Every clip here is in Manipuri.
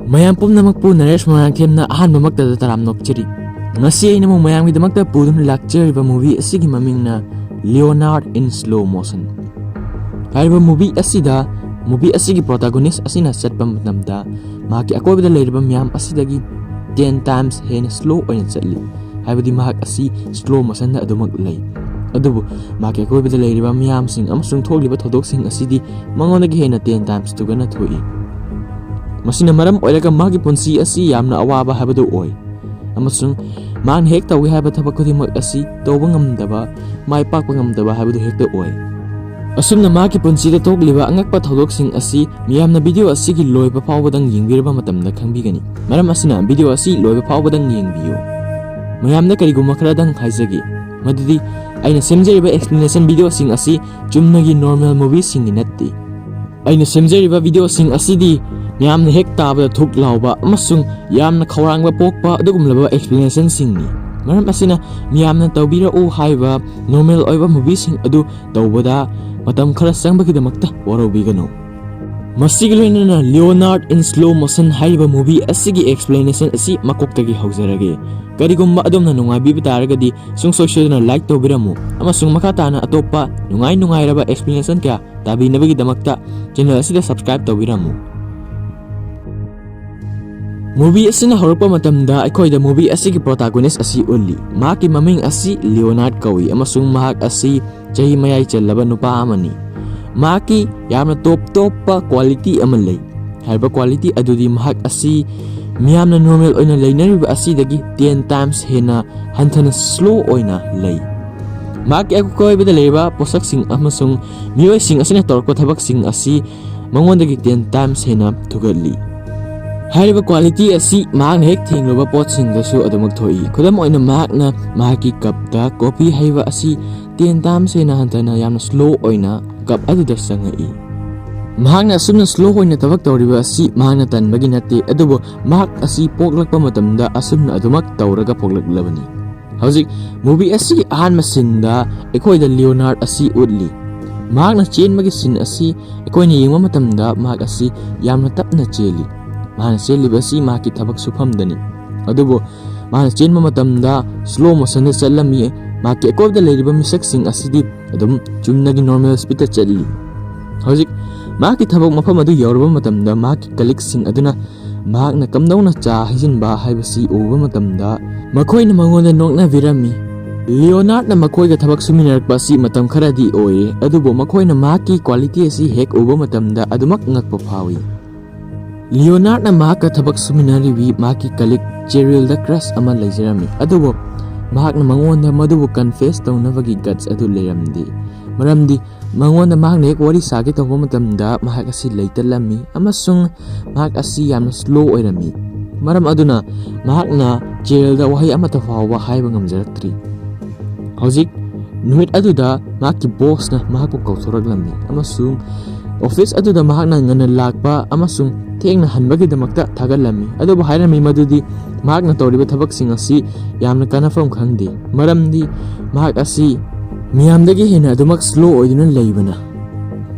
ꯃꯌꯥꯝ ꯄꯨꯝꯅꯃꯛꯄꯨ ꯅꯔꯦꯁ ꯃꯣꯏꯔꯥꯡꯊꯦꯝꯅ ꯑꯍꯥꯟꯕꯃꯛꯇꯗ ꯇꯔꯥꯝ ꯅꯣꯛꯆꯔꯤ꯫ ꯉꯁꯤ ꯑꯩꯅ ꯃꯌꯥꯝꯒꯤꯗꯃꯛꯇ ꯄꯨꯗꯨꯅ ꯂꯥꯛꯆꯔꯤꯕ ꯃꯨꯚꯤ ꯑꯁꯤꯒꯤ ꯃꯃꯤꯡꯅ ꯂꯤꯑꯣꯅꯥꯔꯗ ꯏꯟ ꯁ꯭ꯂꯣ ꯃꯣꯁꯟ꯫ ꯍꯥꯏꯔꯤꯕ ꯃꯨꯚꯤ ꯑꯁꯤꯒꯤ ꯄ꯭ꯔꯣꯇꯥꯒꯣꯅꯤꯁ ꯑꯁꯤꯅ ꯆꯠꯄ ꯃꯇꯝꯗ ꯃꯍꯥꯛꯀꯤ ꯑꯀꯣꯏꯕꯗ ꯂꯩꯔꯤꯕ ꯃꯤꯌꯥꯝ ꯑꯁꯤꯗꯒꯤ 10 times ꯍꯦꯟꯅ ꯁ꯭ꯂꯣ ꯑꯣꯏꯅ ꯆꯠꯂꯤ꯫ ꯍꯥꯏꯕꯗꯤ ꯃꯍꯥꯛ ꯑꯁꯤ ꯁ꯭ꯂꯣ ꯃꯣꯁꯟꯗ ꯑꯗꯨꯃꯛ ꯂꯩ꯫ ꯑꯗꯨꯕꯨ ꯃꯍꯥꯛꯀꯤ ꯑꯀꯣꯏꯕꯗ ꯂꯩꯔꯤꯕ ꯃꯤꯌꯥꯝꯁꯤꯡ ꯑꯃꯁꯨꯡ ꯊꯣꯛꯂꯤꯕ ꯊꯧꯗꯣꯛꯁꯤꯡ ꯑꯁꯤꯗꯤ ꯃꯉꯣꯟꯗꯒꯤ ꯍꯦꯟꯅ 10 times ꯊꯨꯒꯅ ꯊꯣꯛꯏ꯫ ꯃꯁꯤꯅ ꯃꯔꯝ ꯑꯣꯏꯔꯒ ꯃꯍꯥꯛꯀꯤ ꯄꯨꯟꯁꯤ ꯑꯁꯤ ꯌꯥꯝꯅ ꯑꯋꯥꯕ ꯍꯥꯏꯕꯗꯨ ꯑꯣꯏ ꯑꯃꯁꯨꯡ ꯃꯍꯥꯛꯅ ꯍꯦꯛ ꯇꯧꯒꯦ ꯍꯥꯏꯕ ꯊꯕꯛ ꯈꯨꯗꯤꯡꯃꯛ ꯑꯁꯤ ꯇꯧꯕ ꯉꯝꯗꯕ, ꯃꯥꯏ ꯄꯥꯛꯄ ꯉꯝꯗꯕ ꯍꯥꯏꯕꯗꯨ ꯍꯦꯛꯇ ꯑꯣꯏ꯫ ꯑꯁꯨꯝꯅ ꯃꯍꯥꯛꯀꯤ ꯄꯨꯟꯁꯤꯗ ꯊꯣꯛꯂꯤꯕ ꯑꯉꯛꯄ ꯊꯧꯗꯣꯛꯁꯤꯡ ꯑꯁꯤ ꯃꯤꯌꯥꯝꯅ ꯚꯤꯗꯤꯑꯣ ꯑꯁꯤꯒꯤ ꯂꯣꯏꯕ ꯐꯥꯎꯕꯗꯪ ꯌꯦꯡꯕꯤꯔꯕ ꯃꯇꯝꯗ ꯈꯪꯕꯤꯒꯅꯤ꯫ ꯃꯔꯝ ꯑꯁꯤꯅ ꯚꯤꯗꯤꯑꯣ ꯑꯁꯤ ꯂꯣꯏꯕ ꯐꯥꯎꯕꯗꯪ ꯌꯦꯡꯕꯤꯌꯨ꯫ ꯃꯌꯥꯝꯅ ꯀꯔꯤꯒꯨꯝꯕ ꯈꯔꯗꯪ ꯍꯥꯏꯖꯒꯦ, ꯃꯗꯨꯗꯤ ꯑꯩꯅ ꯁꯦꯝꯖꯔꯤꯕ ꯑꯦꯛꯁꯄ꯭ꯂꯦꯅꯦꯁꯟ ꯚꯤꯗꯤꯑꯣꯁꯤꯡ ꯑꯁꯤ ꯆꯨꯝꯅꯒꯤ ꯅꯣꯔꯃꯦꯜ ꯃꯨꯚꯤꯁꯤꯡꯒꯤ ꯅꯠꯇꯦ꯫ ꯑꯩꯅ ꯁꯦꯝꯖꯔꯤꯕ ꯚꯤꯗꯤꯑꯣꯁꯤꯡ ꯑꯁꯤꯗꯤ ꯃꯌꯥꯝꯅ ꯍꯦꯛ ꯇꯥꯕꯗ ꯊꯨꯛ ꯂꯥꯎꯕ ꯑꯃꯁꯨꯡ ꯌꯥꯝꯅ ꯈꯧꯔꯥꯡꯕ ꯄꯣꯛꯄ ꯑꯗꯨꯒꯨꯝꯂꯕ ꯑꯦꯛꯁꯄ꯭ꯂꯦꯅꯦꯁꯟꯁꯤꯡꯅꯤ꯫ ꯃꯔꯝ ꯑꯁꯤꯅ ꯃꯤꯌꯥꯝꯅ ꯇꯧꯕꯤꯔꯛꯎ ꯍꯥꯏꯕ ꯅꯣꯔꯃꯦꯜ ꯑꯣꯏꯕ ꯃꯨꯚꯤꯁꯤꯡ ꯑꯗꯨ ꯇꯧꯕꯗ ꯃꯇꯝ ꯈꯔ ꯆꯪꯕꯒꯤꯗꯃꯛꯇ ꯋꯥꯔꯧꯕꯤꯒꯅꯨ꯫ ꯃꯁꯤꯒ ꯂꯣꯏꯅꯅ ꯂꯤꯑꯣꯅꯥꯔꯗ ꯏꯟ ꯁ꯭ꯂꯣ ꯃꯣꯁꯟ ꯍꯥꯏꯔꯤꯕ ꯃꯨꯚꯤ ꯑꯁꯤꯒꯤ ꯑꯦꯛꯁꯄ꯭ꯂꯦꯅꯦꯁꯟ ꯑꯁꯤ ꯃꯀꯣꯛꯇꯒꯤ ꯍꯧꯖꯔꯒꯦ꯫ ꯀꯔꯤꯒꯨꯝꯕ ꯑꯗꯣꯝꯅ ꯅꯨꯡꯉꯥꯏꯕꯤꯕ ꯇꯥꯔꯒꯗꯤ ꯁꯨꯡꯁꯣꯏ ꯁꯣꯏꯗꯅ ꯂꯥꯏꯛ ꯇꯧꯕꯤꯔꯝꯃꯨ ꯑꯃꯁꯨꯡ ꯃꯈꯥ ꯇꯥꯅ ꯑꯇꯣꯞꯄ ꯅꯨꯡꯉꯥꯏꯔꯕ ꯑꯦꯛꯁꯄ꯭ꯂꯦꯅꯦꯁꯟ ꯀꯌꯥ ꯇꯥꯕꯤꯅꯕꯒꯤꯗꯃꯛꯇ ꯆꯦꯅꯦꯜ ꯑꯁꯤꯗ ꯁꯕꯁꯀ꯭ꯔꯥꯏꯕ ꯇꯧꯕꯤꯔꯝꯃꯨ꯫ ꯃꯨꯚꯤ ꯑꯁꯤꯅ ꯍꯧꯔꯛꯄ ꯃꯇꯝꯗ ꯑꯩꯈꯣꯏꯗ ꯃꯨꯚꯤ ꯑꯁꯤꯒꯤ ꯄ꯭ꯔꯣꯇꯥꯒꯣꯅꯤꯁ ꯑꯁꯤ ꯎꯠꯂꯤ꯫ ꯃꯍꯥꯛꯀꯤ ꯃꯃꯤꯡ ꯑꯁꯤ ꯂꯤꯑꯣꯅꯥꯔꯗ ꯀꯧꯏ ꯑꯃꯁꯨꯡ ꯃꯍꯥꯛ ꯑꯁꯤ ꯆꯍꯤ ꯃꯌꯥꯏ ꯆꯜꯂꯕ ꯅꯨꯄꯥ ꯑꯃꯅꯤ꯫ ꯃꯍꯥꯛꯀꯤ ꯌꯥꯝꯅ ꯇꯣꯞ-ꯇꯣꯞꯄ ꯀ꯭ꯋꯥꯂꯤꯇꯤ ꯑꯃ ꯂꯩ꯫ ꯍꯥꯏꯔꯤꯕ ꯀ꯭ꯋꯥꯂꯤꯇꯤ ꯑꯗꯨꯗꯤ ꯃꯍꯥꯛ ꯑꯁꯤ ꯃꯤꯌꯥꯝꯅ ꯅꯣꯔꯃꯦꯜ ꯑꯣꯏꯅ ꯂꯩꯅꯔꯤꯕ ꯑꯁꯤꯗꯒꯤ 10 times ꯍꯦꯟꯅ ꯍꯟꯊꯅ ꯁ꯭ꯂꯣ ꯑꯣꯏꯅ ꯂꯩ꯫ ꯃꯍꯥꯛꯀꯤ ꯑꯀꯣꯏꯕꯗ ꯂꯩꯔꯤꯕ ꯄꯣꯠꯁꯛꯁꯤꯡ ꯑꯃꯁꯨꯡ ꯃꯤꯑꯣꯏꯁꯤꯡ ꯑꯁꯤꯅ ꯇꯧꯔꯛꯄ ꯊꯕꯛꯁꯤꯡ ꯑꯁꯤ ꯃꯉꯣꯟꯗꯒꯤ 10 times ꯍꯦꯟꯅ ꯊꯨꯒꯠꯂꯤ꯫ ꯍꯥꯏꯔꯤꯕ ꯀ꯭ꯋꯥꯂꯤꯇꯤ ꯑꯁꯤ ꯃꯍꯥꯛꯅ ꯍꯦꯛ ꯊꯦꯡꯂꯨꯕ ꯄꯣꯠꯁꯤꯡꯗꯁꯨ ꯑꯗꯨꯃꯛ ꯊꯣꯛꯏ꯫ ꯈꯨꯗꯝ ꯑꯣꯏꯅ ꯃꯍꯥꯛꯅ ꯃꯍꯥꯛꯀꯤ ꯀꯞꯇ ꯀꯣꯐꯤ ꯍꯩꯕ ꯑꯁꯤ 10 times ꯍꯦꯟꯅ ꯍꯟꯊꯅ ꯌꯥꯝꯅ ꯁ꯭ꯂꯣ ꯑꯣꯏꯅ ꯀꯞ ꯑꯗꯨꯗ ꯆꯪꯉꯛꯏ꯫ ꯃꯍꯥꯛꯅ ꯑꯁꯨꯝꯅ ꯁ꯭ꯂꯣ ꯑꯣꯏꯅ ꯊꯕꯛ ꯇꯧꯔꯤꯕ ꯑꯁꯤ ꯃꯍꯥꯛꯅ ꯇꯟꯕꯒꯤ ꯅꯠꯇꯦ, ꯑꯗꯨꯕꯨ ꯃꯍꯥꯛ ꯑꯁꯤ ꯄꯣꯛꯂꯛꯄ ꯃꯇꯝꯗ ꯑꯁꯨꯝꯅ ꯑꯗꯨꯃꯛ ꯇꯧꯔꯒ ꯄꯣꯛꯂꯛꯂꯕꯅꯤ꯫ ꯍꯧꯖꯤꯛ ꯃꯨꯚꯤ ꯑꯁꯤꯒꯤ ꯑꯍꯥꯟꯕ ꯁꯤꯟꯗ ꯑꯩꯈꯣꯏꯗ ꯂꯤꯑꯣꯅꯥꯔꯗ ꯑꯁꯤ ꯎꯠꯂꯤ꯫ ꯃꯍꯥꯛꯅ ꯆꯦꯟꯕꯒꯤ ꯁꯤꯟ ꯑꯁꯤ ꯑꯩꯈꯣꯏꯅ ꯌꯦꯡꯕ ꯃꯇꯝꯗ ꯃꯍꯥꯛ ꯑꯁꯤ ꯌꯥꯝꯅ ꯇꯞꯅ ꯆꯦꯜꯂꯤ꯫ ꯃꯍꯥꯛꯅ ꯆꯦꯜꯂꯤꯕ ꯑꯁꯤ ꯃꯍꯥꯛꯀꯤ ꯊꯕꯛ ꯁꯨꯐꯝꯗꯅꯤ, ꯑꯗꯨꯕꯨ ꯃꯍꯥꯛꯅ ꯆꯦꯟꯕ ꯃꯇꯝꯗ ꯁ꯭ꯂꯣ ꯃꯣꯁꯟꯗ ꯆꯠꯂꯝꯃꯤ꯫ ꯃꯍꯥꯛꯀꯤ ꯑꯀꯣꯏꯕꯗ ꯂꯩꯔꯤꯕ ꯃꯤꯁꯛꯁꯤꯡ ꯑꯁꯤꯗꯤ ꯑꯗꯨꯝ ꯆꯨꯝꯅꯒꯤ ꯅꯣꯔꯃꯦꯜ ꯁ꯭ꯄꯤꯗꯇ ꯆꯠꯂꯤ꯫ ꯍꯧꯖꯤꯛ ꯃꯍꯥꯛꯀꯤ ꯊꯕꯛ ꯃꯐꯝ ꯑꯗꯨ ꯌꯧꯔꯕ ꯃꯇꯝꯗ ꯃꯍꯥꯛꯀꯤ ꯀꯂꯤꯛꯁꯤꯡ ꯑꯗꯨꯅ ꯃꯍꯥꯛꯅ ꯀꯝꯗꯧꯅ ꯆꯥ ꯍꯩꯖꯤꯟꯕ ꯍꯥꯏꯕꯁꯤ ꯎꯕ ꯃꯇꯝꯗ ꯃꯈꯣꯏꯅ ꯃꯉꯣꯟꯗ ꯅꯣꯛꯅꯕꯤꯔꯝꯃꯤ꯫ ꯂꯤꯑꯣꯅꯥꯔꯗꯅ ꯃꯈꯣꯏꯒ ꯊꯕꯛ ꯁꯨꯃꯤꯟꯅꯔꯛꯄ ꯑꯁꯤ ꯃꯇꯝ ꯈꯔꯗꯤ ꯑꯣꯏꯔꯦ, ꯑꯗꯨꯕꯨ ꯃꯈꯣꯏꯅ ꯃꯍꯥꯛꯀꯤ ꯀ꯭ꯋꯥꯂꯤꯇꯤ ꯑꯁꯤ ꯍꯦꯛ ꯎꯕ ꯃꯇꯝꯗ ꯑꯗꯨꯃꯛ ꯉꯛꯄ ꯐꯥꯎꯏ꯫ ꯂꯤꯑꯣꯅꯥꯔꯗꯅ ꯃꯍꯥꯛꯀ ꯊꯕꯛ ꯁꯨꯃꯤꯟꯅꯔꯤꯕꯤ ꯃꯍꯥꯛꯀꯤ ꯀꯂꯤꯛ ꯆꯦꯔꯤꯜꯗ ꯀ꯭ꯔꯁ ꯑꯃ ꯂꯩꯖꯔꯝꯃꯤ, ꯑꯗꯨꯕꯨ ꯃꯍꯥꯛꯅ ꯃꯉꯣꯟꯗ ꯃꯗꯨꯕꯨ ꯀꯟꯐꯦꯁ ꯇꯧꯅꯕꯒꯤ ꯒꯠꯁ ꯑꯗꯨ ꯂꯩꯔꯝꯗꯦ꯫ ꯃꯔꯝꯗꯤ ꯃꯉꯣꯟꯗ ꯃꯍꯥꯛꯅ ꯍꯦꯛ ꯋꯥꯔꯤ ꯁꯥꯒꯦ ꯇꯧꯕ ꯃꯇꯝꯗ ꯃꯍꯥꯛ ꯑꯁꯤ ꯂꯩꯇꯠꯂꯝꯃꯤ ꯑꯃꯁꯨꯡ ꯃꯍꯥꯛ ꯑꯁꯤ ꯌꯥꯝꯅ ꯁ꯭ꯂꯣ ꯑꯣꯏꯔꯝꯃꯤ꯫ ꯃꯔꯝ ꯑꯗꯨꯅ ꯃꯍꯥꯛꯅ ꯆꯦꯔꯤꯜꯗ ꯋꯥꯍꯩ ꯑꯃꯠꯇ ꯐꯥꯎꯕ ꯍꯥꯏꯕ ꯉꯝꯖꯔꯛꯇ꯭ꯔꯤ꯫ ꯍꯧꯖꯤꯛ ꯅꯨꯃꯤꯠ ꯑꯗꯨꯗ ꯃꯍꯥꯛꯀꯤ ꯕꯣꯁꯅ ꯃꯍꯥꯛꯄꯨ ꯀꯧꯊꯣꯔꯛꯂꯝꯃꯤ ꯑꯃꯁꯨꯡ ꯑꯣꯐꯤꯁ ꯑꯗꯨꯗ ꯃꯍꯥꯛꯅ ꯉꯟꯅ ꯂꯥꯛꯄ ꯑꯃꯁꯨꯡ ꯊꯦꯡꯅ ꯍꯟꯕꯒꯤꯗꯃꯛꯇ ꯊꯥꯒꯠꯂꯝꯃꯤ, ꯑꯗꯨꯕꯨ ꯍꯥꯏꯔꯝꯃꯤ ꯃꯗꯨꯗꯤ ꯃꯍꯥꯛꯅ ꯇꯧꯔꯤꯕ ꯊꯕꯛꯁꯤꯡ ꯑꯁꯤ ꯌꯥꯝꯅ ꯀꯥꯟꯅꯐꯝ ꯈꯪꯗꯦ, ꯃꯔꯝꯗꯤ ꯃꯍꯥꯛ ꯑꯁꯤ ꯃꯤꯌꯥꯝꯗꯒꯤ ꯍꯦꯟꯅ ꯑꯗꯨꯃꯛ ꯁ꯭ꯂꯣ ꯑꯣꯏꯗꯨꯅ ꯂꯩꯕꯅ꯫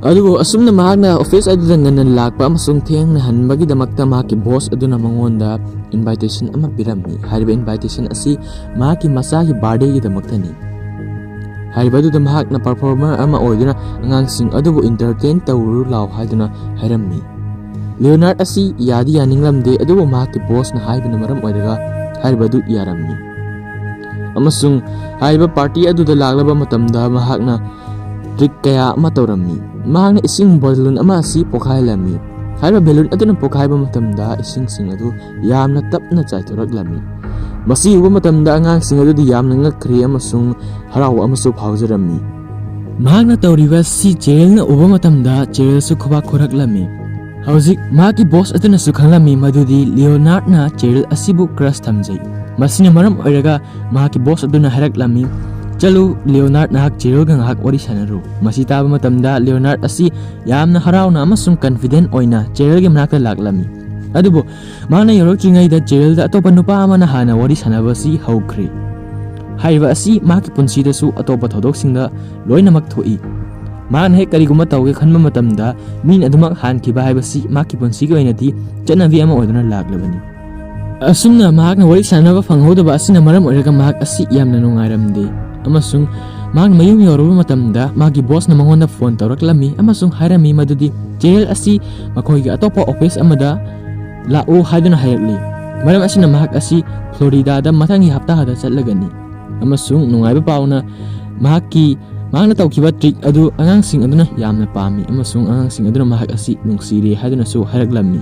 ꯑꯗꯨꯕꯨ ꯑꯁꯨꯝꯅ ꯃꯍꯥꯛꯅ ꯑꯣꯐꯤꯁ ꯑꯗꯨꯗ ꯉꯟꯅ ꯂꯥꯛꯄ ꯑꯃꯁꯨꯡ ꯊꯦꯡꯅ ꯍꯟꯕꯒꯤꯗꯃꯛꯇ ꯃꯍꯥꯛꯀꯤ ꯕꯣꯁ ꯑꯗꯨꯅ ꯃꯉꯣꯟꯗ ꯏꯟꯚꯥꯏꯇꯦꯁꯟ ꯑꯃ ꯄꯤꯔꯝꯃꯤ꯫ ꯍꯥꯏꯔꯤꯕ ꯏꯟꯚꯥꯏꯇꯦꯁꯟ ꯑꯁꯤ ꯃꯍꯥꯛꯀꯤ ꯃꯆꯥꯒꯤ ꯕꯥꯔꯊꯗꯦꯒꯤꯗꯃꯛꯇꯅꯤ꯫ ꯍꯥꯏꯔꯤꯕꯗꯨꯗ ꯃꯍꯥꯛꯅ ꯄꯔꯐꯣꯔꯃꯔ ꯑꯃ ꯑꯣꯏꯗꯨꯅ ꯑꯉꯥꯡꯁꯤꯡ ꯑꯗꯨꯕꯨ ꯏꯟꯇꯔꯇꯦꯟ ꯇꯧꯔꯨ ꯂꯥꯎ ꯍꯥꯏꯗꯨꯅ ꯍꯥꯏꯔꯝꯃꯤ꯫ ꯂꯤꯑꯣꯅꯥꯔꯗ ꯑꯁꯤ ꯌꯥꯗꯤ ꯌꯥꯅꯤꯡꯂꯝꯗꯦ, ꯑꯗꯨꯕꯨ ꯃꯍꯥꯛꯀꯤ ꯕꯣꯁꯅ ꯍꯥꯏꯕꯅ ꯃꯔꯝ ꯑꯣꯏꯔꯒ ꯍꯥꯏꯔꯤꯕꯗꯨ ꯌꯥꯔꯝꯃꯤ꯫ ꯑꯃꯁꯨꯡ ꯍꯥꯏꯔꯤꯕ ꯄꯥꯔꯇꯤ ꯑꯗꯨꯗ ꯂꯥꯛꯂꯕ ꯃꯇꯝꯗ ꯃꯍꯥꯛꯅ ꯇ꯭ꯔꯤꯛ ꯀꯌꯥ ꯑꯃ ꯇꯧꯔꯝꯃꯤ꯫ ꯃꯍꯥꯛꯅ ꯏꯁꯤꯡ ꯕꯦꯂꯨꯟ ꯑꯃ ꯑꯁꯤ ꯄꯣꯈꯥꯏꯍꯜꯂꯝꯃꯤ꯫ ꯍꯥꯏꯔꯤꯕ ꯕꯦꯂꯨꯟ ꯑꯗꯨꯅ ꯄꯣꯈꯥꯏꯕ ꯃꯇꯝꯗ ꯏꯁꯤꯡꯁꯤꯡ ꯑꯗꯨ ꯌꯥꯝꯅ ꯇꯞꯅ ꯆꯥꯏꯊꯣꯔꯛꯂꯝꯃꯤ꯫ ꯃꯁꯤ ꯎꯕ ꯃꯇꯝꯗ ꯑꯉꯥꯡꯁꯤꯡ ꯑꯗꯨꯗꯤ ꯌꯥꯝꯅ ꯉꯛꯈ꯭ꯔꯦ ꯑꯃꯁꯨꯡ ꯍꯔꯥꯎꯕ ꯑꯃꯁꯨ ꯐꯥꯎꯖꯔꯝꯃꯤ꯫ ꯃꯍꯥꯛꯅ ꯇꯧꯔꯤꯕ ꯑꯁꯤ ꯆꯦꯔꯤꯜꯅ ꯎꯕ ꯃꯇꯝꯗ ꯆꯦꯔꯤꯜꯁꯨ ꯈꯨꯕꯥꯛ ꯈꯨꯔꯛꯂꯝꯃꯤ꯫ ꯍꯧꯖꯤꯛ ꯃꯍꯥꯛꯀꯤ ꯕꯣꯁ ꯑꯗꯨꯅꯁꯨ ꯈꯪꯂꯝꯃꯤ ꯃꯗꯨꯗꯤ ꯂꯤꯑꯣꯅꯥꯔꯗꯅ ꯆꯦꯔꯤꯜ ꯑꯁꯤꯕꯨ ꯀ꯭ꯔꯁ ꯊꯝꯖꯩ꯫ ꯃꯁꯤꯅ ꯃꯔꯝ ꯑꯣꯏꯔꯒ ꯃꯍꯥꯛꯀꯤ ꯕꯣꯁ ꯑꯗꯨꯅ ꯍꯥꯏꯔꯛꯂꯝꯃꯤ, "ꯆꯠꯂꯨ ꯂꯤꯑꯣꯅꯥꯔꯗ, ꯅꯍꯥꯛ ꯆꯦꯔꯤꯜꯒ ꯉꯥꯏꯍꯥꯛ ꯋꯥꯔꯤ ꯁꯥꯟꯅꯔꯨ"꯫ ꯃꯁꯤ ꯇꯥꯕ ꯃꯇꯝꯗ ꯂꯤꯑꯣꯅꯥꯔꯗ ꯑꯁꯤ ꯌꯥꯝꯅ ꯍꯔꯥꯎꯅ ꯑꯃꯁꯨꯡ ꯀꯟꯐꯤꯗꯦꯟ ꯑꯣꯏꯅ ꯆꯦꯔꯤꯜꯒꯤ ꯃꯅꯥꯛꯇ ꯂꯥꯛꯂꯝꯃꯤ꯫ ꯑꯗꯨꯕꯨ ꯃꯍꯥꯛꯅ ꯌꯧꯔꯛꯇ꯭ꯔꯤꯉꯩꯗ ꯆꯦꯔꯤꯜꯗ ꯑꯇꯣꯞꯄ ꯅꯨꯄꯥ ꯑꯃꯅ ꯍꯥꯟꯅ ꯋꯥꯔꯤ ꯁꯥꯟꯅꯕ ꯑꯁꯤ ꯍꯧꯈ꯭ꯔꯦ꯫ ꯍꯥꯏꯔꯤꯕ ꯑꯁꯤ ꯃꯍꯥꯛꯀꯤ ꯄꯨꯟꯁꯤꯗꯁꯨ ꯑꯇꯣꯞꯄ ꯊꯧꯗꯣꯛꯁꯤꯡꯗ ꯂꯣꯏꯅꯃꯛ ꯊꯣꯛꯏ꯫ ꯃꯍꯥꯛꯅ ꯍꯦꯛ ꯀꯔꯤꯒꯨꯝꯕ ꯇꯧꯒꯦ ꯈꯟꯕ ꯃꯇꯝꯗ ꯃꯤꯅ ꯑꯗꯨꯃꯛ ꯍꯥꯟꯈꯤꯕ ꯍꯥꯏꯕꯁꯤ ꯃꯍꯥꯛꯀꯤ ꯄꯨꯟꯁꯤꯒꯤ ꯑꯣꯏꯅꯗꯤ ꯆꯠꯅꯕꯤ ꯑꯃ ꯑꯣꯏꯗꯨꯅ ꯂꯥꯛꯂꯕꯅꯤ꯫ ꯑꯁꯨꯝꯅ ꯃꯍꯥꯛꯅ ꯋꯥꯔꯤ ꯁꯥꯟꯅꯕ ꯐꯪꯍꯧꯗꯕ ꯑꯁꯤꯅ ꯃꯔꯝ ꯑꯣꯏꯔꯒ ꯃꯍꯥꯛ ꯑꯁꯤ ꯌꯥꯝꯅ ꯅꯨꯡꯉꯥꯏꯔꯝꯗꯦ ꯑꯃꯁꯨꯡ ꯃꯍꯥꯛ ꯃꯌꯨꯝ ꯌꯧꯔꯕ ꯃꯇꯝꯗ ꯃꯥꯒꯤ ꯕꯣꯁꯅ ꯃꯉꯣꯟꯗ ꯐꯣꯟ ꯇꯧꯔꯛꯂꯝꯃꯤ ꯑꯃꯁꯨꯡ ꯍꯥꯏꯔꯝꯃꯤ ꯃꯗꯨꯗꯤ ꯆꯦꯔꯤꯜ ꯑꯁꯤ ꯃꯈꯣꯏꯒꯤ ꯑꯇꯣꯞꯄ ꯑꯣꯐꯤꯁ ꯑꯃꯗ ꯂꯥꯛꯎ ꯍꯥꯏꯗꯨꯅ ꯍꯥꯏꯔꯛꯂꯤ꯫ ꯃꯔꯝ ꯑꯁꯤꯅ ꯃꯍꯥꯛ ꯑꯁꯤ ꯐ꯭ꯂꯣꯔꯤꯗꯥꯗ ꯃꯊꯪꯒꯤ ꯍꯞꯇꯥꯗ ꯆꯠꯂꯒꯅꯤ ꯑꯃꯁꯨꯡ ꯅꯨꯡꯉꯥꯏꯕ ꯄꯥꯎꯅ ꯃꯍꯥꯛꯅ ꯇꯧꯈꯤꯕ ꯇ꯭ꯔꯤꯛ ꯑꯗꯨ ꯑꯉꯥꯡꯁꯤꯡ ꯑꯗꯨꯅ ꯌꯥꯝꯅ ꯄꯥꯝꯃꯤ ꯑꯃꯁꯨꯡ ꯑꯉꯥꯡꯁꯤꯡ ꯑꯗꯨꯅ ꯃꯍꯥꯛ ꯑꯁꯤ ꯅꯨꯡꯁꯤꯔꯦ ꯍꯥꯏꯗꯨꯅꯁꯨ ꯍꯥꯏꯔꯛꯂꯝꯃꯤ꯫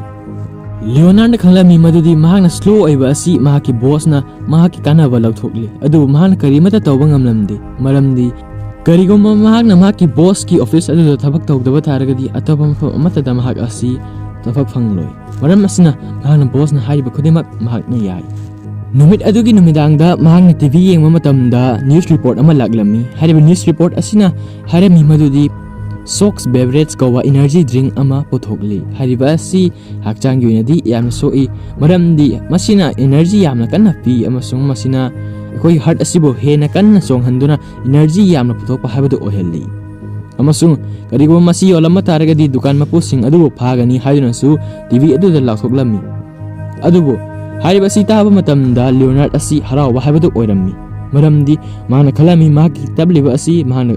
ꯂꯤꯑꯣꯅꯥꯔꯗꯅ ꯈꯪꯂꯝꯃꯤ ꯃꯗꯨꯗꯤ ꯃꯍꯥꯛꯅ ꯁ꯭ꯂꯣ ꯑꯣꯏꯕ ꯑꯁꯤ ꯃꯍꯥꯛꯀꯤ ꯕꯣꯁꯅ ꯃꯍꯥꯛꯀꯤ ꯀꯥꯟꯅꯕ ꯂꯧꯊꯣꯛꯂꯤ ꯑꯗꯨꯕꯨ ꯃꯍꯥꯛꯅ ꯀꯔꯤꯃꯠꯇ ꯇꯧꯕ ꯉꯝꯂꯝꯗꯦ ꯃꯔꯝꯗꯤ ꯀꯔꯤꯒꯨꯝꯕ ꯃꯍꯥꯛꯅ ꯃꯍꯥꯛꯀꯤ ꯕꯣꯁꯀꯤ ꯑꯣꯐꯤꯁ ꯑꯗꯨꯗ ꯊꯕꯛ ꯇꯧꯗꯕ ꯇꯥꯔꯒꯗꯤ ꯑꯇꯣꯞꯄ ꯃꯐꯝ ꯑꯃꯠꯇꯗ ꯃꯍꯥꯛ ꯑꯁꯤ ꯊꯕꯛ ꯐꯪꯂꯣꯏ꯫ ꯃꯔꯝ ꯑꯁꯤꯅ ꯃꯍꯥꯛꯅ ꯕꯣꯁꯅ ꯍꯥꯏꯔꯤꯕ ꯈꯨꯗꯤꯡꯃꯛ ꯃꯍꯥꯛꯅ ꯌꯥꯏ꯫ ꯅꯨꯃꯤꯠ ꯑꯗꯨꯒꯤ ꯅꯨꯃꯤꯗꯥꯡꯗ ꯃꯍꯥꯛꯅ ꯇꯤꯚꯤ ꯌꯦꯡꯕ ꯃꯇꯝꯗ ꯅ꯭ꯌꯨꯁ ꯔꯤꯄꯣꯔꯠ ꯑꯃ ꯂꯥꯛꯂꯝꯃꯤ꯫ ꯍꯥꯏꯔꯤꯕ ꯅ꯭ꯌꯨꯁ ꯔꯤꯄꯣꯔꯠ ꯑꯁꯤꯅ ꯍꯥꯏꯔꯝꯃꯤ ꯃꯗꯨꯗꯤ ꯁꯣꯛꯁ ꯕꯦꯚꯔꯦꯖ ꯀꯧꯕ ꯏꯅꯔꯖꯤ ꯗ꯭ꯔꯤꯡꯛ ꯑꯃ ꯄꯨꯊꯣꯛꯂꯤ꯫ ꯍꯥꯏꯔꯤꯕ ꯑꯁꯤ ꯍꯛꯆꯥꯡꯒꯤ ꯑꯣꯏꯅꯗꯤ ꯌꯥꯝꯅ ꯁꯣꯛꯏ ꯃꯔꯝꯗꯤ ꯃꯁꯤꯅ ꯏꯅꯔꯖꯤ ꯌꯥꯝꯅ ꯀꯟꯅ ꯄꯤ ꯑꯃꯁꯨꯡ ꯃꯁꯤꯅ ꯑꯩꯈꯣꯏꯒꯤ ꯍꯥꯔꯠ ꯑꯁꯤꯕꯨ ꯍꯦꯟꯅ ꯀꯟꯅ ꯆꯣꯡꯍꯟꯗꯨꯅ ꯏꯅꯔꯖꯤ ꯌꯥꯝꯅ ꯄꯨꯊꯣꯛꯄ ꯍꯥꯏꯕꯗꯨ ꯑꯣꯏꯍꯜꯂꯤ ꯑꯃꯁꯨꯡ ꯀꯔꯤꯒꯨꯝꯕ ꯃꯁꯤ ꯌꯣꯜꯂꯝꯕ ꯇꯥꯔꯒꯗꯤ ꯗꯨꯀꯥꯟ ꯃꯄꯨꯁꯤꯡ ꯑꯗꯨꯕꯨ ꯐꯥꯒꯅꯤ ꯍꯥꯏꯗꯨꯅꯁꯨ ꯇꯤꯚꯤ ꯑꯗꯨꯗ ꯂꯥꯎꯊꯣꯛꯂꯝꯃꯤ꯫ ꯑꯗꯨꯕꯨ ꯍꯥꯏꯔꯤꯕ ꯑꯁꯤ ꯇꯥꯕ ꯃꯇꯝꯗ ꯂꯤꯑꯣꯅꯥꯔꯗ ꯑꯁꯤ ꯍꯔꯥꯎꯕ ꯍꯥꯏꯕꯗꯨ ꯑꯣꯏꯔꯝꯃꯤ ꯃꯔꯝꯗꯤ ꯃꯍꯥꯛꯅ ꯈꯜꯂꯝꯃꯤ ꯃꯍꯥꯛꯀꯤ ꯇꯞꯂꯤꯕ ꯑꯁꯤ ꯃꯍꯥꯛꯅ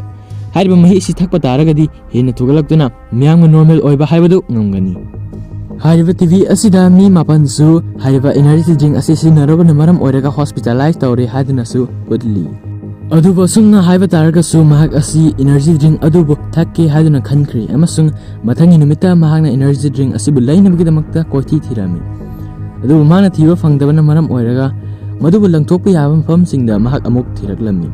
ꯍꯥꯏꯔꯤꯕ ꯃꯍꯤ ꯑꯁꯤ ꯊꯛꯄ ꯇꯥꯔꯒꯗꯤ ꯍꯦꯟꯅ ꯊꯨꯒꯠꯂꯛꯇꯨꯅ ꯃꯤꯌꯥꯝꯒ ꯅꯣꯔꯃꯦꯜ ꯑꯣꯏꯕ ꯍꯥꯏꯕꯗꯨ ꯉꯝꯒꯅꯤ꯫ ꯍꯥꯏꯔꯤꯕ ꯇꯤꯚꯤ ꯑꯁꯤꯗ ꯃꯤ 9ꯁꯨ ꯍꯥꯏꯔꯤꯕ ꯏꯅꯔꯖꯤ ꯗ꯭ꯔꯤꯡꯛ ꯑꯁꯤ ꯁꯤꯖꯤꯟꯅꯔꯨꯕꯅ ꯃꯔꯝ ꯑꯣꯏꯔꯒ ꯍꯣꯁꯄꯤꯇꯥꯂꯥꯏꯖ ꯇꯧꯔꯦ ꯍꯥꯏꯗꯨꯅꯁꯨ ꯎꯠꯂꯤ꯫ ꯑꯗꯨꯕꯨ ꯑꯁꯨꯝꯅ ꯍꯥꯏꯕ ꯇꯥꯔꯒꯁꯨ ꯃꯍꯥꯛ ꯑꯁꯤ ꯏꯅꯔꯖꯤ ꯗ꯭ꯔꯤꯡꯛ ꯑꯗꯨꯕꯨ ꯊꯛꯀꯦ ꯍꯥꯏꯗꯨꯅ ꯈꯟꯈ꯭ꯔꯦ ꯑꯃꯁꯨꯡ ꯃꯊꯪꯒꯤ ꯅꯨꯃꯤꯠꯇ ꯃꯍꯥꯛꯅ ꯏꯅꯔꯖꯤ ꯗ꯭ꯔꯤꯡꯛ ꯑꯁꯤꯕꯨ ꯂꯩꯅꯕꯒꯤꯗꯃꯛꯇ ꯀꯣꯏꯊꯤ ꯊꯤꯔꯝꯃꯤ꯫ ꯑꯗꯨꯕꯨ ꯃꯍꯥꯛꯅ ꯊꯤꯕ ꯐꯪꯗꯕꯅ ꯃꯔꯝ ꯑꯣꯏꯔꯒ ꯃꯗꯨꯕꯨ ꯂꯪꯊꯣꯛꯄ ꯌꯥꯕ ꯃꯐꯝꯁꯤꯡꯗ ꯃꯍꯥꯛ ꯑꯃꯨꯛ ꯊꯤꯔꯛꯂꯝꯃꯤ꯫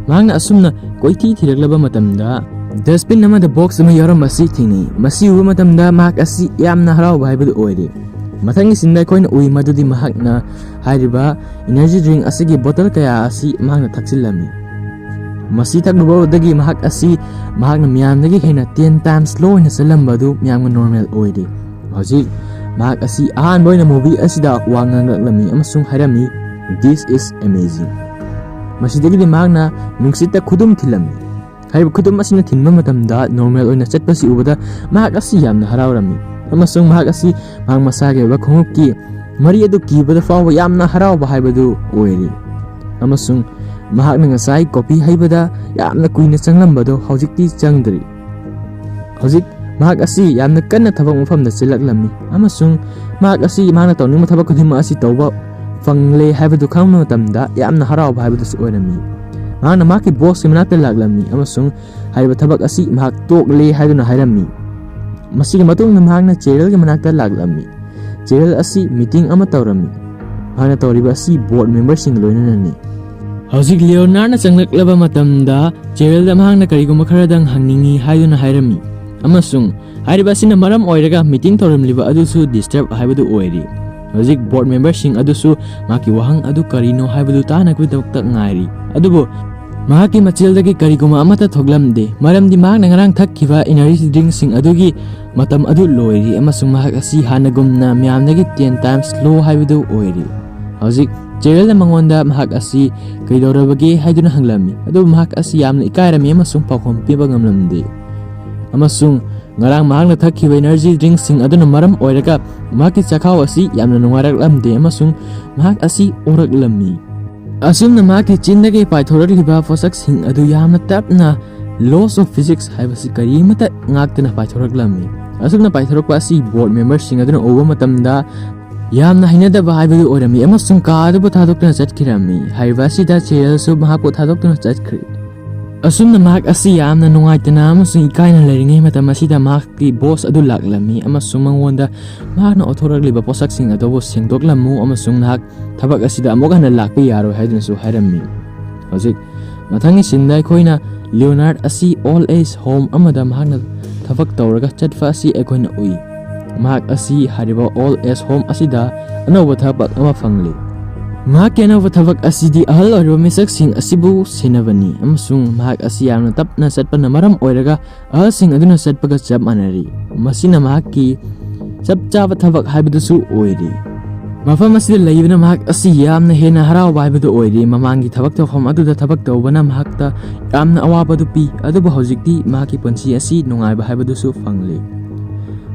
ꯃꯍꯥꯛꯅ ꯑꯁꯨꯝꯅ ꯀꯣꯏꯊꯤ ꯊꯤꯔꯛꯂꯕ ꯃꯇꯝꯗ ꯗꯁꯕꯤꯟ ꯑꯃꯗ ꯕꯣꯛꯁ ꯑꯃ ꯌꯥꯎꯔꯝꯕꯁꯤ ꯊꯦꯡꯅꯩ꯫ ꯃꯁꯤ ꯎꯕ ꯃꯇꯝꯗ ꯃꯍꯥꯛ ꯑꯁꯤ ꯌꯥꯝꯅ ꯍꯔꯥꯎꯕ ꯍꯥꯏꯕꯗꯨ ꯑꯣꯏꯔꯦ꯫ ꯃꯊꯪꯒꯤ ꯁꯤꯟꯗ ꯑꯩꯈꯣꯏꯅ ꯎꯏ ꯃꯗꯨꯗꯤ ꯃꯍꯥꯛꯅ ꯍꯥꯏꯔꯤꯕ ꯏꯅꯔꯖꯤ ꯗ꯭ꯔꯤꯡꯛ ꯑꯁꯤꯒꯤ ꯕꯣꯇꯜ ꯀꯌꯥ ꯑꯁꯤ ꯃꯍꯥꯛꯅ ꯊꯛꯆꯤꯜꯂꯝꯃꯤ꯫ ꯃꯁꯤ ꯊꯛꯂꯨꯕꯗꯒꯤ ꯃꯍꯥꯛꯅ ꯃꯤꯌꯥꯝꯗꯒꯤ ꯍꯦꯟꯅ 10 times ꯁ꯭ꯂꯣ ꯑꯣꯏꯅ ꯆꯠꯂꯝꯕ ꯑꯗꯨ ꯃꯤꯌꯥꯝꯒ ꯅꯣꯔꯃꯦꯜ ꯑꯣꯏꯔꯦ꯫ ꯍꯧꯖꯤꯛ ꯃꯍꯥꯛ ꯑꯁꯤ ꯑꯍꯥꯟꯕ ꯑꯣꯏꯅ ꯃꯨꯚꯤ ꯑꯁꯤꯗ ꯋꯥ ꯉꯥꯡꯂꯛꯂꯝꯃꯤ ꯑꯃꯁꯨꯡ ꯍꯥꯏꯔꯝꯃꯤ "This is amazing"꯫ ꯃꯁꯤꯗꯒꯤꯗꯤ ꯃꯍꯥꯛꯅ ꯅꯨꯡꯁꯤꯠꯇ ꯈꯨꯗꯨꯝ ꯊꯤꯜꯂꯝꯃꯤ꯫ ꯍꯥꯏꯔꯤꯕ ꯈꯨꯗꯨꯝ ꯑꯁꯤꯅ ꯊꯤꯟꯕ ꯃꯇꯝꯗ ꯅꯣꯔꯃꯦꯜ ꯑꯣꯏꯅ ꯆꯠꯄꯁꯤ ꯎꯕꯗ ꯃꯍꯥꯛ ꯑꯁꯤ ꯌꯥꯝꯅ ꯍꯔꯥꯎꯔꯝꯃꯤ ꯑꯃꯁꯨꯡ ꯃꯍꯥꯛ ꯃꯁꯥꯒꯤ ꯑꯣꯏꯕ ꯈꯣꯡꯎꯞꯀꯤ ꯃꯔꯤ ꯑꯗꯨ ꯀꯤꯕꯗ ꯐꯥꯎꯕ ꯌꯥꯝꯅ ꯍꯔꯥꯎꯕ ꯍꯥꯏꯕꯗꯨ ꯑꯣꯏꯔꯦ ꯑꯃꯁꯨꯡ ꯃꯍꯥꯛꯅ ꯉꯁꯥꯏ ꯀꯣꯐꯤ ꯍꯩꯕꯗ ꯌꯥꯝꯅ ꯀꯨꯏꯅ ꯆꯪꯂꯝꯕꯗꯨ ꯍꯧꯖꯤꯛꯇꯤ ꯆꯪꯗ꯭ꯔꯤ꯫ ꯍꯧꯖꯤꯛ ꯃꯍꯥꯛ ꯑꯁꯤ ꯌꯥꯝꯅ ꯀꯟꯅ ꯊꯕꯛ ꯃꯐꯝꯗ ꯆꯦꯜꯂꯛꯂꯝꯃꯤ ꯑꯃꯁꯨꯡ ꯃꯍꯥꯛ ꯑꯁꯤ ꯃꯍꯥꯛꯅ ꯇꯧꯅꯤꯡꯕ ꯊꯕꯛ ꯈꯨꯗꯤꯡꯃꯛ ꯑꯁꯤ ꯇꯧꯕ ꯐꯪꯂꯦ ꯍꯥꯏꯕꯗꯨ ꯈꯪꯕ ꯃꯇꯝꯗ ꯌꯥꯝꯅ ꯍꯔꯥꯎꯕ ꯍꯥꯏꯕꯗꯨꯁꯨ ꯑꯣꯏꯔꯝꯃꯤ꯫ ꯃꯍꯥꯛꯅ ꯃꯍꯥꯛꯀꯤ ꯕꯣꯁꯀꯤ ꯃꯅꯥꯛꯇ ꯂꯥꯛꯂꯝꯃꯤ ꯑꯃꯁꯨꯡ ꯍꯥꯏꯔꯤꯕ ꯊꯕꯛ ꯑꯁꯤ ꯃꯍꯥꯛ ꯇꯣꯛꯂꯦ ꯍꯥꯏꯗꯨꯅ ꯍꯥꯏꯔꯝꯃꯤ꯫ ꯃꯁꯤꯒꯤ ꯃꯇꯨꯡꯗ ꯃꯍꯥꯛꯅ ꯆꯦꯔꯤꯜꯒꯤ ꯃꯅꯥꯛꯇ ꯂꯥꯛꯂꯝꯃꯤ꯫ ꯆꯦꯔꯤꯜ ꯑꯁꯤ ꯃꯤꯇꯤꯡ ꯑꯃ ꯇꯧꯔꯝꯃꯤ꯫ ꯃꯍꯥꯛꯅ ꯇꯧꯔꯤꯕ ꯑꯁꯤ ꯕꯣꯔꯗ ꯃꯦꯝꯕꯔꯁꯤꯡ ꯂꯣꯏꯅꯅꯅꯤ꯫ ꯍꯧꯖꯤꯛ ꯂꯤꯑꯣꯅꯥꯔꯗꯅ ꯆꯪꯂꯛꯂꯕ ꯃꯇꯝꯗ ꯆꯦꯔꯤꯜꯗ ꯃꯍꯥꯛꯅ ꯀꯔꯤꯒꯨꯝꯕ ꯈꯔꯗꯪ ꯍꯪꯅꯤꯡꯏ ꯍꯥꯏꯗꯨꯅ ꯍꯥꯏꯔꯝꯃꯤ ꯑꯃꯁꯨꯡ ꯍꯥꯏꯔꯤꯕ ꯑꯁꯤꯅ ꯃꯔꯝ ꯑꯣꯏꯔꯒ ꯃꯤꯇꯤꯡ ꯇꯧꯔꯝꯂꯤꯕ ꯑꯗꯨꯁꯨ ꯗꯤꯁꯇꯔꯕ ꯍꯥꯏꯕꯗꯨ ꯑꯣꯏꯔꯤ꯫ ꯍꯧꯖꯤꯛ ꯕꯣꯔꯗ ꯃꯦꯝꯕꯔꯁꯤꯡ ꯑꯗꯨꯁꯨ ꯃꯍꯥꯛꯀꯤ ꯋꯥꯍꯪ ꯑꯗꯨ ꯀꯔꯤꯅꯣ ꯍꯥꯏꯕꯗꯨ ꯇꯥꯅꯕꯒꯤꯗꯃꯛꯇ ꯉꯥꯏꯔꯤ ꯑꯗꯨꯕꯨ ꯃꯍꯥꯛꯀꯤ ꯃꯆꯤꯜꯗꯒꯤ ꯀꯔꯤꯒꯨꯝꯕ ꯑꯃꯠꯇ ꯊꯣꯛꯂꯝꯗꯦ ꯃꯔꯝꯗꯤ ꯃꯍꯥꯛꯅ ꯉꯔꯥꯡ ꯊꯛꯈꯤꯕ ꯏꯅꯔꯖꯤ ꯗ꯭ꯔꯤꯡꯛꯁꯤꯡ ꯑꯗꯨꯒꯤ ꯃꯇꯝ ꯑꯗꯨ ꯂꯣꯏꯔꯤ ꯑꯃꯁꯨꯡ ꯃꯍꯥꯛ ꯑꯁꯤ ꯍꯥꯟꯅꯒꯨꯝꯅ ꯃꯤꯌꯥꯝꯗꯒꯤ 10 times ꯁ꯭ꯂꯣ ꯍꯥꯏꯕꯗꯨ ꯑꯣꯏꯔꯤ꯫ ꯍꯧꯖꯤꯛ ꯆꯦꯔꯤꯜꯅ ꯃꯉꯣꯟꯗ ꯃꯍꯥꯛ ꯑꯁꯤ ꯀꯩꯗꯧꯔꯕꯒꯦ ꯍꯥꯏꯗꯨꯅ ꯍꯪꯂꯝꯃꯤ ꯑꯗꯨꯕꯨ ꯃꯍꯥꯛ ꯑꯁꯤ ꯌꯥꯝꯅ ꯏꯀꯥꯏꯔꯝꯃꯤ ꯑꯃꯁꯨꯡ ꯄꯥꯎꯈꯨꯝ ꯄꯤꯕ ꯉꯝꯂꯝꯗꯦ ꯑꯃꯁꯨꯡ ꯉꯔꯥꯡ ꯃꯍꯥꯛꯅ ꯊꯛꯈꯤꯕ ꯏꯅꯔꯖꯤ ꯗ꯭ꯔꯤꯡꯛꯁꯤꯡ ꯑꯗꯨꯅ ꯃꯔꯝ ꯑꯣꯏꯔꯒ ꯃꯍꯥꯛꯀꯤ ꯆꯈꯥꯎ ꯑꯁꯤ ꯌꯥꯝꯅ ꯅꯨꯡꯉꯥꯏꯔꯛꯂꯝꯗꯦ ꯑꯃꯁꯨꯡ ꯃꯍꯥꯛ ꯑꯁꯤ ꯑꯣꯔꯛꯂꯝꯃꯤ꯫ ꯑꯁꯨꯝꯅ ꯃꯍꯥꯛꯀꯤ ꯆꯤꯟꯗꯒꯤ ꯄꯥꯏꯊꯣꯔꯛꯂꯤꯕ ꯄꯣꯠꯁꯛꯁꯤꯡ ꯑꯗꯨ ꯌꯥꯝꯅ ꯇꯞꯅ ꯂꯣꯁ ꯑꯣꯐ ꯐꯤꯖꯤꯛꯁ ꯍꯥꯏꯕꯁꯤ ꯀꯔꯤꯃꯠꯇ ꯉꯥꯛꯇꯅ ꯄꯥꯏꯊꯣꯔꯛꯂꯝꯃꯤ꯫ ꯑꯁꯨꯝꯅ ꯄꯥꯏꯊꯣꯔꯛꯄ ꯑꯁꯤ ꯕꯣꯔꯗ ꯃꯦꯝꯕꯔꯁꯤꯡ ꯑꯗꯨꯅ ꯎꯕ ꯃꯇꯝꯗ ꯌꯥꯝꯅ ꯍꯩꯅꯗꯕ ꯍꯥꯏꯕꯗꯨ ꯑꯣꯏꯔꯝꯃꯤ ꯑꯃꯁꯨꯡ ꯀꯥ ꯑꯗꯨꯕꯨ ꯊꯥꯗꯣꯛꯇꯨꯅ ꯆꯠꯈꯤꯔꯝꯃꯤ꯫ ꯍꯥꯏꯔꯤꯕ ꯑꯁꯤꯗ ꯆꯦꯔꯤꯜꯁꯨ ꯃꯍꯥꯛꯄꯨ ꯊꯥꯗꯣꯛꯇꯨꯅ ꯆꯠꯈ꯭ꯔꯦ꯫ ꯑꯁꯨꯝꯅ ꯃꯍꯥꯛ ꯑꯁꯤ ꯌꯥꯝꯅ ꯅꯨꯡꯉꯥꯏꯇꯅ ꯑꯃꯁꯨꯡ ꯏꯀꯥꯏꯅ ꯂꯩꯔꯤꯉꯩ ꯃꯇꯝ ꯑꯁꯤꯗ ꯃꯍꯥꯛꯀꯤ ꯕꯣꯁ ꯑꯗꯨ ꯂꯥꯛꯂꯝꯃꯤ ꯑꯃꯁꯨꯡ ꯃꯉꯣꯟꯗ ꯃꯍꯥꯛꯅ ꯑꯣꯊꯣꯔꯛꯂꯤꯕ ꯄꯣꯠꯁꯛꯁꯤꯡ ꯑꯗꯨꯕꯨ ꯁꯦꯡꯗꯣꯛꯂꯝꯃꯨ ꯑꯃꯁꯨꯡ ꯅꯍꯥꯛ ꯊꯕꯛ ꯑꯁꯤꯗ ꯑꯃꯨꯛ ꯍꯟꯅ ꯂꯥꯛꯄ ꯌꯥꯔꯣꯏ ꯍꯥꯏꯗꯨꯅꯁꯨ ꯍꯥꯏꯔꯝꯃꯤ꯫ ꯍꯧꯖꯤꯛ ꯃꯊꯪꯒꯤ ꯁꯤꯟꯗ ꯑꯩꯈꯣꯏꯅ ꯂꯤꯑꯣꯅꯥꯔꯗ ꯑꯁꯤ ꯑꯣꯜ ꯑꯦꯖ ꯍꯣꯝ ꯑꯃꯗ ꯃꯍꯥꯛꯅ ꯊꯕꯛ ꯇꯧꯔꯒ ꯆꯠꯄ ꯑꯁꯤ ꯑꯩꯈꯣꯏꯅ ꯎꯏ꯫ ꯃꯍꯥꯛ ꯑꯁꯤ ꯍꯥꯏꯔꯤꯕ ꯑꯣꯜ ꯑꯦꯖ ꯍꯣꯝ ꯑꯁꯤꯗ ꯑꯅꯧꯕ ꯊꯕꯛ ꯑꯃ ꯐꯪꯂꯤ꯫ ꯃꯍꯥꯛꯀꯤ ꯑꯅꯧꯕ ꯊꯕꯛ ꯑꯁꯤꯗꯤ ꯑꯍꯜ ꯑꯣꯏꯔꯕ ꯃꯤꯁꯛꯁꯤꯡ ꯑꯁꯤꯕꯨ ꯁꯦꯟꯅꯕꯅꯤ ꯑꯃꯁꯨꯡ ꯃꯍꯥꯛ ꯑꯁꯤ ꯌꯥꯝꯅ ꯇꯞꯅ ꯆꯠꯄꯅ ꯃꯔꯝ ꯑꯣꯏꯔꯒ ꯑꯍꯜꯁꯤꯡ ꯑꯗꯨꯅ ꯆꯠꯄꯒ ꯆꯞ ꯃꯥꯟꯅꯔꯤ꯫ ꯃꯁꯤꯅ ꯃꯍꯥꯛꯀꯤ ꯆꯞ ꯆꯥꯕ ꯊꯕꯛ ꯍꯥꯏꯕꯗꯨꯁꯨ ꯑꯣꯏꯔꯤ꯫ ꯃꯐꯝ ꯑꯁꯤꯗ ꯂꯩꯕꯅ ꯃꯍꯥꯛ ꯑꯁꯤ ꯌꯥꯝꯅ ꯍꯦꯟꯅ ꯍꯔꯥꯎꯕ ꯍꯥꯏꯕꯗꯨ ꯑꯣꯏꯔꯤ꯫ ꯃꯃꯥꯡꯒꯤ ꯊꯕꯛ ꯇꯧꯐꯝ ꯑꯗꯨꯗ ꯊꯕꯛ ꯇꯧꯕꯅ ꯃꯍꯥꯛꯇ ꯌꯥꯝꯅ ꯑꯋꯥꯕꯗꯨ ꯄꯤ, ꯑꯗꯨꯕꯨ ꯍꯧꯖꯤꯛꯇꯤ ꯃꯍꯥꯛꯀꯤ ꯄꯨꯟꯁꯤ ꯑꯁꯤ ꯅꯨꯡꯉꯥꯏꯕ ꯍꯥꯏꯕꯗꯨꯁꯨ ꯐꯪꯂꯤ꯫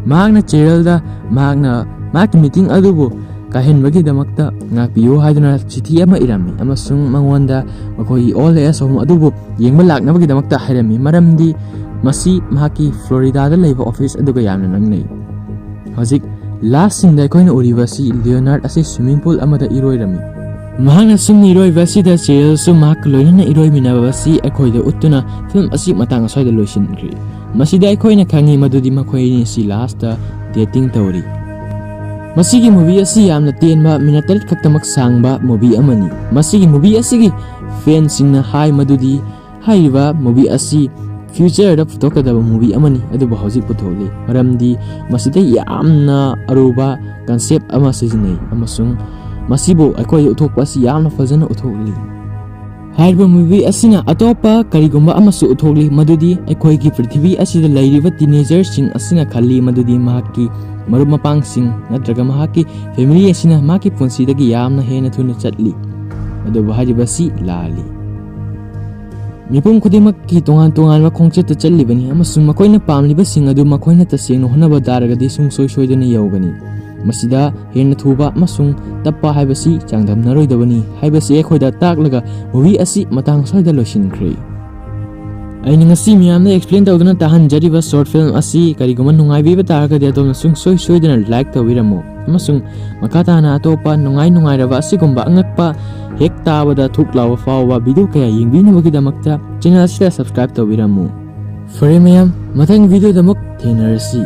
ꯃꯍꯥꯛꯅ ꯆꯦꯔꯜꯗ ꯃꯍꯥꯛꯀꯤ ꯃꯤꯇꯤꯡ ꯑꯗꯨꯕꯨ ꯀꯥꯏꯍꯟꯕꯒꯤꯗꯃꯛꯇ ꯉꯥꯛꯄꯤꯌꯨ ꯍꯥꯏꯗꯨꯅ ꯆꯤꯊꯤ ꯑꯃ ꯏꯔꯝꯃꯤ ꯑꯃꯁꯨꯡ ꯃꯉꯣꯟꯗ ꯃꯈꯣꯏꯒꯤ ꯑꯣꯜ ꯑꯦꯖ ꯍꯣꯝ ꯑꯗꯨꯕꯨ ꯌꯦꯡꯕ ꯂꯥꯛꯅꯕꯒꯤꯗꯃꯛꯇ ꯍꯥꯏꯔꯝꯃꯤ, ꯃꯔꯝꯗꯤ ꯃꯁꯤ ꯃꯍꯥꯛꯀꯤ ꯐ꯭ꯂꯣꯔꯤꯗꯥꯗ ꯂꯩꯕ ꯑꯣꯐꯤꯁ ꯑꯗꯨꯒ ꯌꯥꯝꯅ ꯅꯛꯅꯩ꯫ ꯍꯧꯖꯤꯛ ꯂꯥꯁ ꯁꯤꯟꯗ ꯑꯩꯈꯣꯏꯅ ꯎꯔꯤꯕ ꯑꯁꯤ ꯂꯤꯑꯣꯅꯥꯔꯗ ꯑꯁꯤ ꯁ꯭ꯋꯤꯃꯤꯡ ꯄꯨꯜ ꯑꯃꯗ ꯏꯔꯣꯏꯔꯝꯃꯤ꯫ ꯃꯍꯥꯛꯅ ꯁꯨꯝꯅ ꯏꯔꯣꯏꯕ ꯑꯁꯤꯗ ꯆꯦꯔꯜꯁꯨ ꯃꯍꯥꯛꯀ ꯂꯣꯏꯅꯅ ꯏꯔꯣꯏꯃꯤꯟꯅꯕ ꯑꯁꯤ ꯑꯩꯈꯣꯏꯗ ꯎꯠꯇꯨꯅ ꯐꯤꯜꯝ ꯑꯁꯤ ꯃꯇꯥꯡ ꯑꯁ꯭ꯋꯥꯏꯗ ꯂꯣꯏꯁꯤꯟꯈ꯭ꯔꯤ꯫ ꯃꯁꯤꯗ ꯑꯩꯈꯣꯏꯅ ꯈꯪꯉꯤ ꯃꯗꯨꯗꯤ ꯃꯈꯣꯏ ꯑꯅꯤ ꯑꯁꯤ ꯂꯥꯁꯇ ꯗꯦꯇꯤꯡ ꯇꯧꯔꯤ꯫ ꯃꯁꯤꯒꯤ ꯃꯨꯚꯤ ꯑꯁꯤ ꯌꯥꯝꯅ ꯇꯦꯟꯕ ꯃꯤꯅꯠ 8 ꯈꯛꯇꯃꯛ ꯁꯥꯡꯕ ꯃꯨꯚꯤ ꯑꯃꯅꯤ꯫ ꯃꯁꯤꯒꯤ ꯃꯨꯚꯤ ꯑꯁꯤꯒꯤ ꯐꯦꯟꯁꯤꯡꯅ ꯍꯥꯏ ꯃꯗꯨꯗꯤ ꯍꯥꯏꯔꯤꯕ ꯃꯨꯚꯤ ꯑꯁꯤ ꯐ꯭ꯌꯨꯆꯔꯗ ꯄꯨꯊꯣꯛꯀꯗꯕ ꯃꯨꯚꯤ ꯑꯃꯅꯤ, ꯑꯗꯨꯕꯨ ꯍꯧꯖꯤꯛ ꯄꯨꯊꯣꯛꯂꯤ ꯃꯔꯝꯗꯤ ꯃꯁꯤꯗ ꯌꯥꯝꯅ ꯑꯔꯨꯕ ꯀꯟꯁꯦꯞ ꯑꯃ ꯁꯤꯖꯤꯟꯅꯩ ꯑꯃꯁꯨꯡ ꯃꯁꯤꯕꯨ ꯑꯩꯈꯣꯏꯗ ꯎꯠꯊꯣꯛꯄ ꯑꯁꯤ ꯌꯥꯝꯅ ꯐꯖꯅ ꯎꯠꯊꯣꯛꯂꯤ꯫ ꯍꯥꯏꯔꯤꯕ ꯃꯨꯚꯤ ꯑꯁꯤꯅ ꯑꯇꯣꯞꯄ ꯀꯔꯤꯒꯨꯝꯕ ꯑꯃꯁꯨ ꯎꯠꯊꯣꯛꯂꯤ ꯃꯗꯨꯗꯤ ꯑꯩꯈꯣꯏꯒꯤ ꯄ꯭ꯔꯤꯊꯤꯕꯤ ꯑꯁꯤꯗ ꯂꯩꯔꯤꯕ ꯇꯤꯅꯦꯖꯔꯁꯤꯡ ꯑꯁꯤꯅ ꯈꯜꯂꯤ ꯃꯗꯨꯗꯤ ꯃꯍꯥꯛꯀꯤ ꯃꯔꯨꯞ ꯃꯄꯥꯡꯁꯤꯡ ꯅꯠꯇ꯭ꯔꯒ ꯃꯍꯥꯛꯀꯤ ꯐꯦꯃꯤꯂꯤ ꯑꯁꯤꯅ ꯃꯍꯥꯛꯀꯤ ꯄꯨꯟꯁꯤꯗꯒꯤ ꯌꯥꯝꯅ ꯍꯦꯟꯅ ꯊꯨꯅ ꯆꯠꯂꯤ, ꯑꯗꯨꯕꯨ ꯍꯥꯏꯔꯤꯕꯁꯤ ꯂꯥꯜꯂꯤ꯫ ꯃꯤꯄꯨꯝ ꯈꯨꯗꯤꯡꯃꯛꯀꯤ ꯇꯣꯉꯥꯟ ꯇꯣꯉꯥꯟꯕ ꯈꯣꯡꯆꯠꯇ ꯆꯠꯂꯤꯕꯅꯤ ꯑꯃꯁꯨꯡ ꯃꯈꯣꯏꯅ ꯄꯥꯝꯂꯤꯕꯁꯤꯡ ꯑꯗꯨ ꯃꯈꯣꯏꯅ ꯇꯁꯦꯡꯅ ꯍꯣꯠꯅꯕ ꯇꯥꯔꯒꯗꯤ ꯁꯨꯡꯁꯣꯏ ꯁꯣꯏꯗꯅ ꯌꯧꯒꯅꯤ꯫ ꯃꯁꯤꯗ ꯍꯦꯟꯅ ꯊꯨꯕ ꯑꯃꯁꯨꯡ ꯇꯞꯄ ꯍꯥꯏꯕꯁꯤ ꯆꯥꯡꯗꯝꯅꯔꯣꯏꯗꯕꯅꯤ ꯍꯥꯏꯕꯁꯤ ꯑꯩꯈꯣꯏꯗ ꯇꯥꯛꯂꯒ ꯃꯨꯚꯤ ꯑꯁꯤ ꯃꯇꯥꯡ ꯁ꯭ꯋꯥꯏꯗ ꯂꯣꯏꯁꯤꯟꯈ꯭ꯔꯦ꯫ ꯑꯩꯅ ꯉꯁꯤ ꯃꯤꯌꯥꯝꯗ ꯑꯦꯛꯁꯄ꯭ꯂꯦꯟ ꯇꯧꯗꯨꯅ ꯇꯥꯍꯟꯖꯔꯤꯕ ꯁꯣꯔꯠ ꯐꯤꯜꯝ ꯑꯁꯤ ꯀꯔꯤꯒꯨꯝꯕ ꯅꯨꯡꯉꯥꯏꯕꯤꯕ ꯇꯥꯔꯒꯗꯤ ꯑꯗꯣꯝꯅ ꯁꯨꯡꯁꯣꯏ ꯁꯣꯏꯗꯅ ꯂꯥꯏꯛ ꯇꯧꯕꯤꯔꯝꯃꯨ ꯑꯃꯁꯨꯡ ꯃꯈꯥ ꯇꯥꯅ ꯑꯇꯣꯞꯄ ꯅꯨꯡꯉꯥꯏꯔꯕ ꯑꯁꯤꯒꯨꯝꯕ ꯑꯉꯛꯄ ꯍꯦꯛ ꯇꯥꯕꯗ ꯊꯨꯛ ꯂꯥꯎꯕ ꯐꯥꯎꯕ ꯚꯤꯗꯤꯑꯣ ꯀꯌꯥ ꯌꯦꯡꯕꯤꯅꯕꯒꯤꯗꯃꯛꯇ ꯆꯦꯅꯦꯜ ꯑꯁꯤꯗ ꯁꯕꯁꯀ꯭ꯔꯥꯏꯕ ꯇꯧꯕꯤꯔꯝꯃꯨ꯫ ꯐꯔꯦ ꯃꯌꯥꯝ, ꯃꯊꯪ ꯚꯤꯗꯤꯑꯣꯗ ꯑꯃꯨꯛ ꯊꯦꯡꯅꯔꯁꯤ꯫